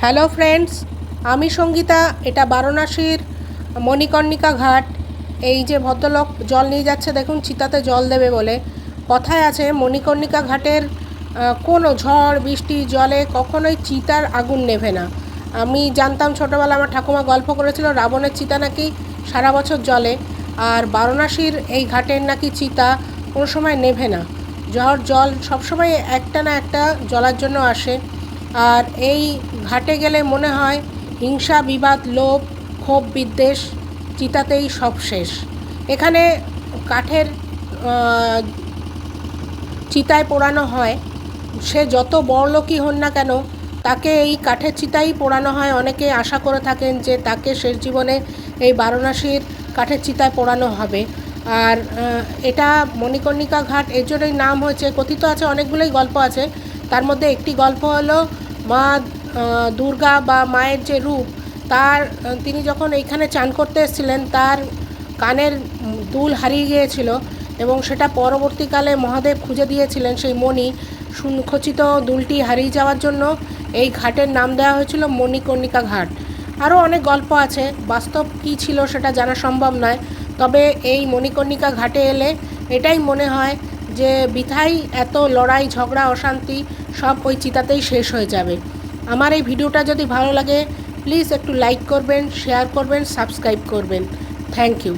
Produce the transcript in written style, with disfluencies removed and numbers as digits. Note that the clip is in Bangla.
হ্যালো ফ্রেন্ডস, আমি সঙ্গীতা। এটা বারাণসীর মণিকর্ণিকা ঘাট। এই যে ভদ্রলোক জল নিয়ে যাচ্ছে, দেখুন চিতাতে জল দেবে বলে। কথায় আছে মণিকর্ণিকা ঘাটের কোনো ঝড় বৃষ্টি জলে কখনোই চিতার আগুন নেভে না। আমি জানতাম ছোটোবেলা, আমার ঠাকুমা গল্প করেছিল রাবণের চিতা নাকি সারা বছর জ্বলে, আর বারাণসীর এই ঘাটের নাকি চিতা কোনো সময় নেভে না। ঝড় জল সবসময় একটা না একটা জ্বলার জন্য আসে। আর এই ঘাটে গেলে মনে হয় হিংসা বিবাদ লোভ ক্ষোভ বিদ্বেষ চিতাতেই সব শেষ। এখানে কাঠের চিতায় পোড়ানো হয়। সে যত বড়লোকই হন না কেন, তাকে এই কাঠের চিতাই পোড়ানো হয়। অনেকে আশা করে থাকেন যে তাকে শেষ জীবনে এই বারাণসীর কাঠের চিতায় পোড়ানো হবে। আর এটা মণিকর্ণিকা ঘাট এর জন্যই নাম হয়েছে। কথিত আছে অনেকগুলোই গল্প আছে, তার মধ্যে একটি গল্প হলো মা দুর্গা বা মায়ের যে রূপ, তিনি যখন এইখানে চান করতে এসেছিলেন, তার কানের দুল হারিয়ে গিয়েছিল এবং সেটা পরবর্তীকালে মহাদেব খুঁজে দিয়েছিলেন। সেই মণি খচিত দুলটি হারিয়ে যাওয়ার জন্য এই ঘাটের নাম দেওয়া হয়েছিল মণিকর্ণিকা ঘাট। আরও অনেক গল্প আছে, বাস্তব কী ছিল সেটা জানা সম্ভব নয়। তবে এই মণিকর্ণিকা ঘাটে এলে এটাই মনে হয় যে বৃথাই এত লড়াই ঝগড়া অশান্তি সব ওই চিতাতেই শেষ হয়ে যাবে। আমার এই ভিডিওটা যদি ভালো লাগে প্লিজ একটু লাইক করবেন, শেয়ার করবেন, সাবস্ক্রাইব করবেন। Thank you.